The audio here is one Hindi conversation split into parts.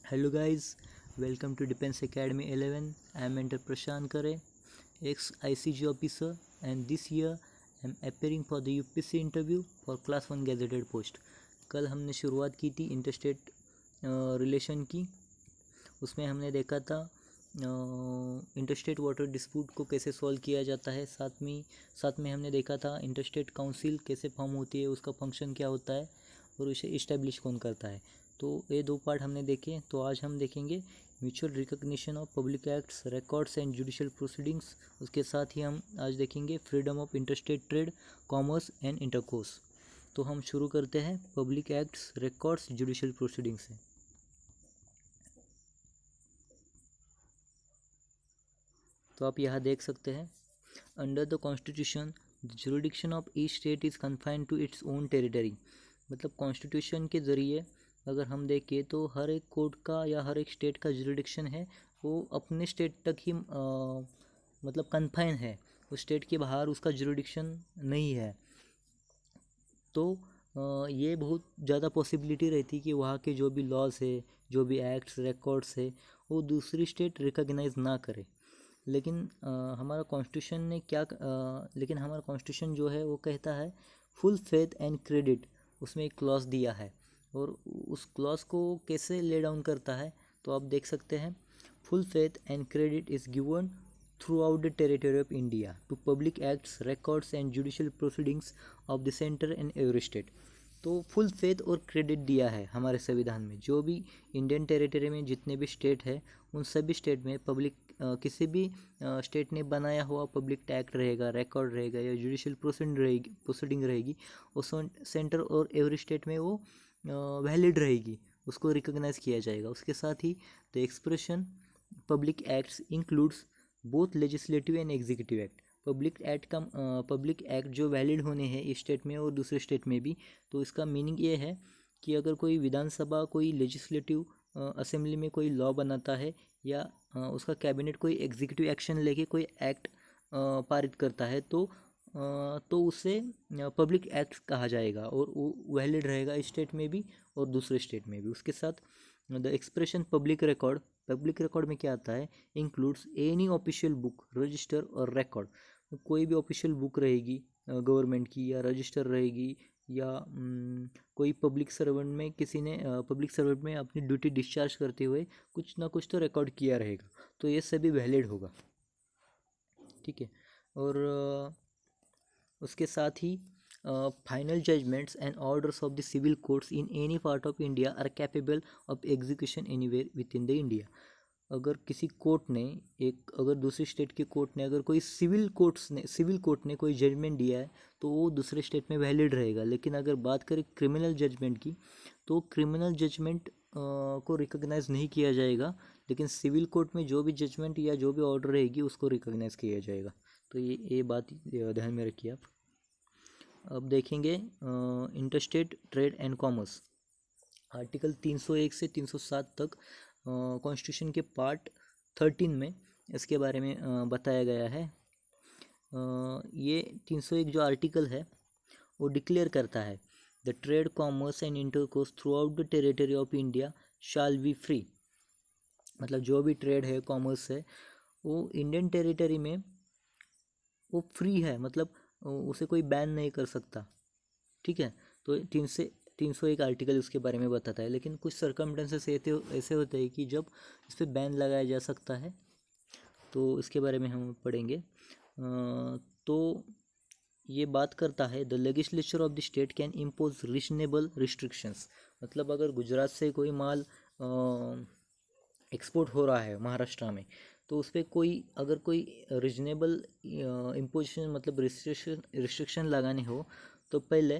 Hello guys, welcome to Defense Academy 11. I am Mentor Prashant Kare, ex-ICG officer, and this year I am appearing for the UPSC interview for Class 1 gazetted post. कल हमने शुरुआत की थी इंटरस्टेट रिलेशन की। उसमें हमने देखा था इंटरस्टेट वाटर डिस्प्यूट को कैसे सॉल्व किया जाता है। साथ में हमने देखा था इंटरस्टेट काउंसिल कैसे फॉर्म होती है, उसका फंक्शन क्या होता है और उसे इस्टेब्लिश कौन करता है। तो ये दो पार्ट हमने देखे। तो आज हम देखेंगे mutual recognition of public acts, records and judicial proceedings. उसके साथ ही हम आज देखेंगे freedom of interstate trade, commerce and intercourse. तो हम शुरू करते हैं public acts, records, judicial proceedings से। तो आप यहाँ देख सकते हैं, under the constitution the jurisdiction of each state is confined to its own territory. मतलब कॉन्स्टिट्यूशन के ज़रिए अगर हम देखें तो हर एक कोर्ट का या हर एक स्टेट का जुरिडिक्शन है वो अपने स्टेट तक ही मतलब कन्फाइन है, उस स्टेट के बाहर उसका जुरिडिक्शन नहीं है। तो ये बहुत ज़्यादा पॉसिबिलिटी रहती कि वहाँ के जो भी लॉज है, जो भी एक्ट्स, रिकॉर्ड्स है, वो दूसरी स्टेट रिकॉग्नाइज ना करे। लेकिन हमारा कॉन्स्टिट्यूशन ने लेकिन हमारा कॉन्स्टिट्यूशन जो है वो कहता है फुल फेथ एंड क्रेडिट। उसमें एक क्लॉज दिया है और उस क्लॉज को कैसे ले डाउन करता है तो आप देख सकते हैं, full faith and credit is given throughout the territory of India to public acts, records and judicial proceedings of the centre and every state. तो फुल फेथ और क्रेडिट दिया है हमारे संविधान में। जो भी इंडियन टेरिटरी में जितने भी स्टेट है उन सभी स्टेट में किसी भी स्टेट ने बनाया हुआ पब्लिक एक्ट रहेगा, रिकॉर्ड रहेगा या जुडिशियल प्रोसीडिंग रहेगी, उस सेंटर और एवरी स्टेट में वो वैलिड रहेगी, उसको रिकॉग्नाइज किया जाएगा। उसके साथ ही the expression public acts includes both legislative and executive act. Public act जो वैलिड होने हैं इस स्टेट में और दूसरे स्टेट में भी। तो इसका मीनिंग ये है कि अगर कोई विधानसभा कोई लेजिस्लेटिव असेंबली में कोई लॉ बनाता है या उसका कैबिनेट कोई एग्जीक्यूटिव एक्शन लेके कोई एक्ट पारित करता है तो उसे पब्लिक एक्ट कहा जाएगा और वो वैलिड रहेगा इस स्टेट में भी और दूसरे स्टेट में भी। उसके साथ द एक्सप्रेशन पब्लिक रिकॉर्ड में क्या आता है, includes any official book, register और रिकॉर्ड। कोई भी ऑफिशियल बुक रहेगी गवर्नमेंट की या रजिस्टर रहेगी या कोई पब्लिक सर्वेंट में किसी ने पब्लिक सर्वेंट में अपनी ड्यूटी डिस्चार्ज करते हुए कुछ ना कुछ तो रिकॉर्ड किया रहेगा, तो ये सभी वैलिड होगा। ठीक है। और उसके साथ ही final judgments and orders of the civil courts in any part of India are capable of execution anywhere within the India. अगर किसी कोर्ट ने अगर दूसरी स्टेट के कोर्ट ने अगर कोई सिविल कोर्ट ने कोई जजमेंट दिया है तो वो दूसरे स्टेट में वैलिड रहेगा। लेकिन अगर बात करें क्रिमिनल जजमेंट की तो क्रिमिनल जजमेंट को रिकॉग्नाइज नहीं किया जाएगा, लेकिन सिविल कोर्ट में जो भी जजमेंट या जो भी ऑर्डर रहेगी उसको रिकॉग्नाइज किया जाएगा। तो ये बात ध्यान में रखिए आप। अब देखेंगे interstate trade and commerce. Article 301 से 307 तक कॉन्स्टिट्यूशन के पार्ट 13 में इसके बारे में बताया गया है। ये 301 जो आर्टिकल है वो डिक्लेयर करता है the trade, commerce and intercourse through out the territory of India shall be free. मतलब जो भी ट्रेड है, कॉमर्स है, वो इंडियन टेरिटरी में वो फ्री है, मतलब उसे कोई बैन नहीं कर सकता। ठीक है। तो 301 आर्टिकल उसके बारे में बताता है। लेकिन कुछ सर्कमस्टेंसेस ऐसे होते हैं कि जब इस पर बैन लगाया जा सकता है, तो इसके बारे में हम पढ़ेंगे। तो ये बात करता है the legislature of the state can impose reasonable restrictions. मतलब अगर गुजरात से कोई माल एक्सपोर्ट हो रहा है महाराष्ट्र में, तो उस पर अगर कोई रीजनेबल इम्पोजिशन मतलब रिस्ट्रिक्शन लगाने हो तो पहले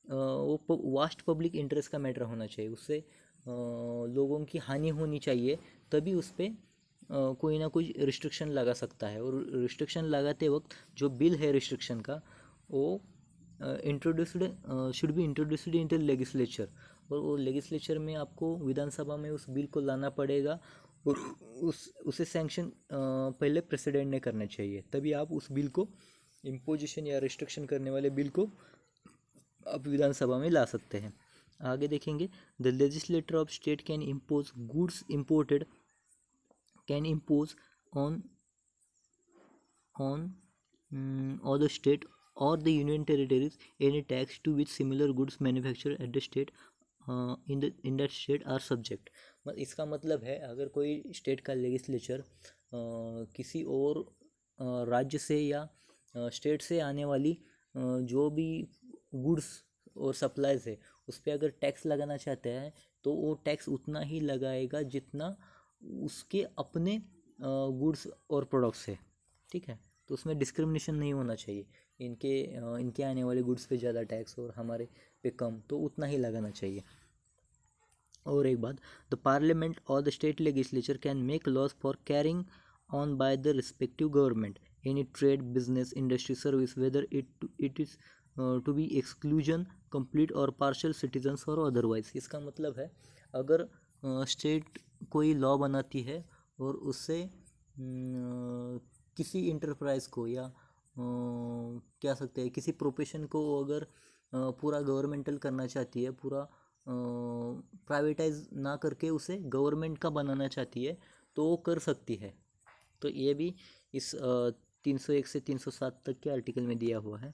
वो वास्ट पब्लिक इंटरेस्ट का मैटर होना चाहिए, उससे लोगों की हानि होनी चाहिए, तभी उस पर कोई ना कोई रिस्ट्रिक्शन लगा सकता है। और रिस्ट्रिक्शन लगाते वक्त जो बिल है रिस्ट्रिक्शन का वो should be introduced in legislature, और वो लेगिस्लेचर में आपको विधानसभा में उस बिल को लाना पड़ेगा और उसे सैंक्शन पहले प्रेसिडेंट ने करना चाहिए, तभी आप उस बिल को इम्पोजिशन या रिस्ट्रिक्शन करने वाले बिल को आप विधानसभा में ला सकते हैं। आगे देखेंगे, the legislator of state can impose goods imported can impose on on or the state or the union territories any tax to which similar goods manufactured at the state in that state are subject। इसका मतलब है अगर कोई स्टेट का लेजिस्लेचर किसी और राज्य से या स्टेट से आने वाली जो भी गुड्स और सप्लाईज है उस पर अगर टैक्स लगाना चाहता है तो वो टैक्स उतना ही लगाएगा जितना उसके अपने गुड्स और प्रोडक्ट्स है। ठीक है, तो उसमें डिस्क्रिमिनेशन नहीं होना चाहिए, इनके आने वाले गुड्स पे ज़्यादा टैक्स और हमारे पे कम, तो उतना ही लगाना चाहिए। और एक बात, द पार्लियामेंट और the state legislature can make laws for carrying on by the respective government any trade business industry service whether it is to be exclusion complete और पार्शियल सिटीजन्स और अदरवाइज। इसका मतलब है अगर स्टेट कोई लॉ बनाती है और उससे किसी इंटरप्राइज को या क्या सकते हैं किसी प्रोफेशन को अगर पूरा गवर्नमेंटल करना चाहती है, पूरा प्राइवेटाइज ना करके उसे गवर्नमेंट का बनाना चाहती है तो वो कर सकती है। तो ये भी इस 301 से 307 तक के आर्टिकल में दिया हुआ है।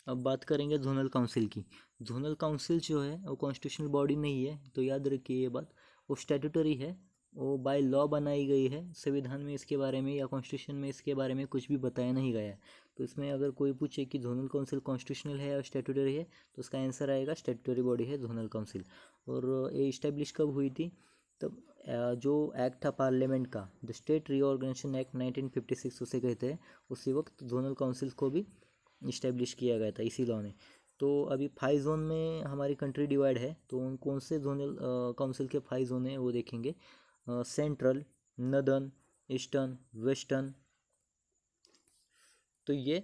अब बात करेंगे जोनल काउंसिल की। जोनल काउंसिल जो है वो कॉन्स्टिट्यूशनल बॉडी नहीं है, तो याद रखिए ये बात, वो स्टैट्यूटरी है, वो बाय लॉ बनाई गई है। संविधान में इसके बारे में या कॉन्स्टिट्यूशन में इसके बारे में कुछ भी बताया नहीं गया है। तो इसमें अगर कोई पूछे कि जोनल काउंसिल कॉन्स्टिट्यूशनल है या स्टैट्यूटरी है तो उसका आंसर आएगा स्टैट्यूटरी बॉडी है जोनल काउंसिल। और ये इस्टेब्लिश कब हुई थी? तब जो एक्ट था पार्लियामेंट का, द स्टेट रीऑर्गेनाइजेशन एक्ट 1956 उसे कहते हैं, उसी वक्त जोनल काउंसिल को भी इस्टेब्लिश किया गया था इसी लॉ ने। तो अभी 5 जोन में हमारी कंट्री डिवाइड है, तो उन कौन से जोनल काउंसिल के 5 जोन हैं वो देखेंगे। सेंट्रल, नदर्न, ईस्टर्न, वेस्टर्न, तो ये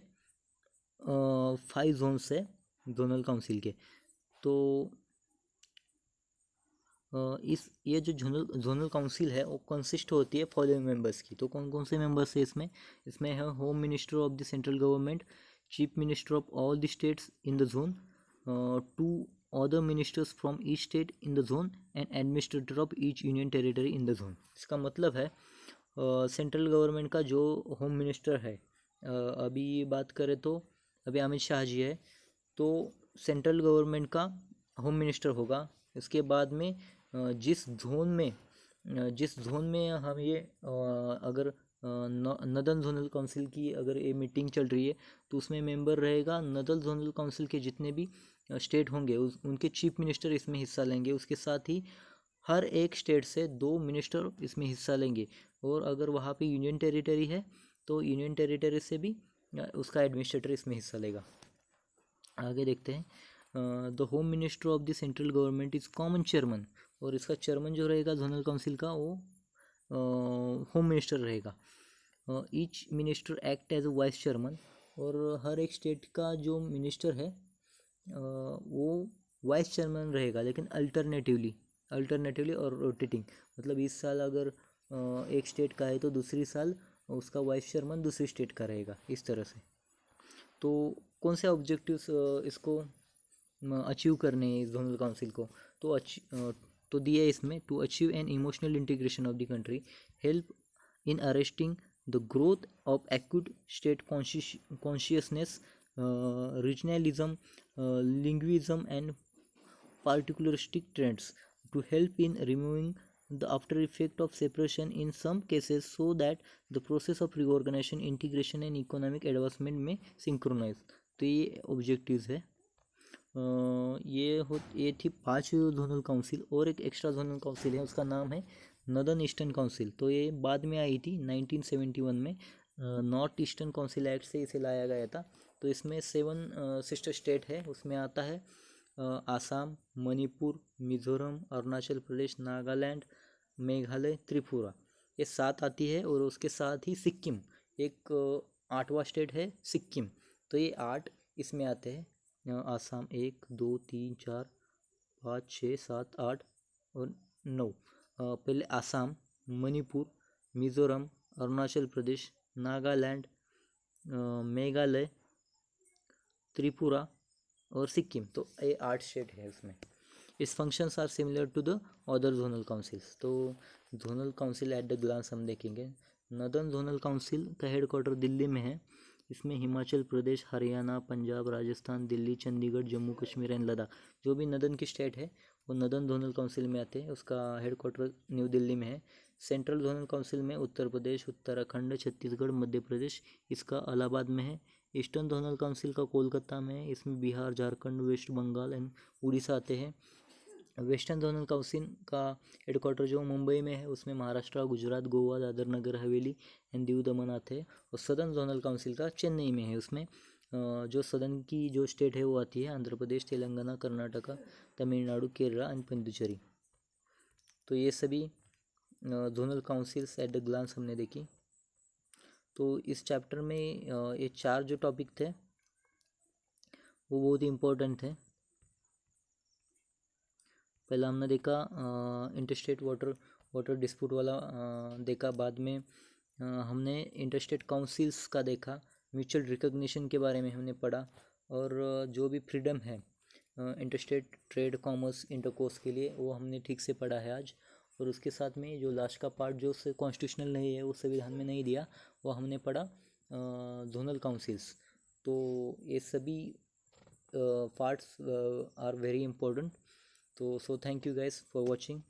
5 जोन्स है जोनल काउंसिल के। तो ये जो जोनल काउंसिल है वो कंसिस्ट होती है फॉलोइंग मेंबर्स की। तो कौन कौन से मेंबर्स है इसमें है home minister of the central government, chief minister of all the states in the zone, 2 other ministers from each state in the zone and administrator of each union territory in the zone। इसका मतलब है सेंट्रल गवर्नमेंट का जो होम मिनिस्टर है, अभी बात करें तो अभी अमित शाह जी है, तो सेंट्रल गवर्नमेंट का होम मिनिस्टर होगा। इसके बाद में जिस जोन में हम ये अगर नदर्न जोनल काउंसिल की अगर ये मीटिंग चल रही है तो उसमें मेंबर रहेगा नदर्न जोनल काउंसिल के जितने भी स्टेट होंगे उनके चीफ मिनिस्टर इसमें हिस्सा लेंगे। उसके साथ ही हर एक स्टेट से 2 मिनिस्टर इसमें हिस्सा लेंगे। और अगर वहाँ पे यूनियन टेरिटरी है तो यूनियन टेरिटरी से भी उसका एडमिनिस्ट्रेटर इसमें हिस्सा लेगा। आगे देखते हैं, the home minister of the central government is common chairman, और इसका चेयरमैन जो रहेगा जोनल काउंसिल का वो होम मिनिस्टर रहेगा। Each minister act as a vice chairman, और हर एक स्टेट का जो मिनिस्टर है वो वाइस चेयरमैन रहेगा, लेकिन अल्टरनेटिवली और रोटेटिंग। मतलब इस साल अगर एक स्टेट का है तो दूसरी साल उसका वाइस चेयरमैन दूसरी स्टेट का रहेगा, इस तरह से। तो कौन से ऑब्जेक्टिव्स इसको अचीव करने हैं इस जोनल काउंसिल को? तो दिया है इसमें, to achieve an emotional integration of the country, help in arresting the growth of acute state consciousness, regionalism, linguism and particularistic trends, to help in removing the after effect of separation in some cases so that the process of reorganization, integration and economic advancement में synchronize। तो ये ऑब्जेक्टिव्स है। ये थी 5 जोनल काउंसिल, और एक एक्स्ट्रा जोनल काउंसिल है उसका नाम है नदर्न ईस्टर्न काउंसिल। तो ये बाद में आई थी 1971 में, नॉर्थ ईस्टर्न काउंसिल एक्ट से इसे लाया गया था। तो इसमें 7 सिस्टर स्टेट है, उसमें आता है आसाम, मणिपुर, मिज़ोरम, अरुणाचल प्रदेश, नागालैंड, मेघालय, त्रिपुरा, ये 7 आती है। और उसके साथ ही सिक्किम एक 8वां स्टेट है सिक्किम। तो ये 8 इसमें आते हैं, आसाम 1 2 3 4 5 6 7 8 और 9। पहले आसाम, मणिपुर, मिज़ोरम, अरुणाचल प्रदेश, नागालैंड, मेघालय, त्रिपुरा और सिक्किम, तो ये 8 स्टेट है उसमें। इस functions are similar to the other zonal councils. तो zonal council at the glance हम देखेंगे। नॉर्दर्न जोनल काउंसिल का हेडक्वार्टर दिल्ली में है। इसमें हिमाचल प्रदेश, हरियाणा, पंजाब, राजस्थान, दिल्ली, चंडीगढ़, जम्मू कश्मीर एंड लद्दाख, जो भी नॉर्दर्न की स्टेट है वो नॉर्दर्न जोनल काउंसिल में आते हैं। उसका हेडक्वार्टर न्यू दिल्ली में है। सेंट्रल जोनल काउंसिल में उत्तर प्रदेश, उत्तराखंड, छत्तीसगढ़, मध्य प्रदेश, इसका इलाहाबाद में है। ईस्टर्न जोनल काउंसिल का कोलकाता में है। इसमें बिहार, झारखंड, वेस्ट बंगाल एंड उड़ीसा आते हैं। वेस्टर्न जोनल काउंसिल का हेडक्वार्टर जो मुंबई में है, उसमें महाराष्ट्र, गुजरात, गोवा, दादर नगर हवेली एंड दीव दमन आते हैं। और सदर्न जोनल काउंसिल का चेन्नई में है। उसमें जो सदर्न की जो स्टेट है वो आती है आंध्र प्रदेश, तेलंगाना, कर्नाटका, तमिलनाडु, केरला एंड पुडुचेरी। तो ये सभी zonal councils at the glance हमने देखी। तो इस चैप्टर में ये 4 जो टॉपिक थे वो बहुत ही इम्पोर्टेंट थे। पहला हमने देखा इंटरस्टेट वाटर डिस्प्यूट वाला देखा। बाद में हमने इंटरस्टेट काउंसिल्स का देखा। म्यूचुअल रिकग्निशन के बारे में हमने पढ़ा। और जो भी फ्रीडम है इंटरस्टेट ट्रेड, कॉमर्स, इंटरकोर्स के लिए, वो हमने ठीक से पढ़ा है आज। और उसके साथ में जो लास्ट का पार्ट जो से कॉन्स्टिट्यूशनल नहीं है, वो संविधान में नहीं दिया, वो हमने पढ़ा जोनल काउंसिल्स। तो ये सभी पार्ट्स आर वेरी इंपॉर्टेंट। तो so thank you guys for watching.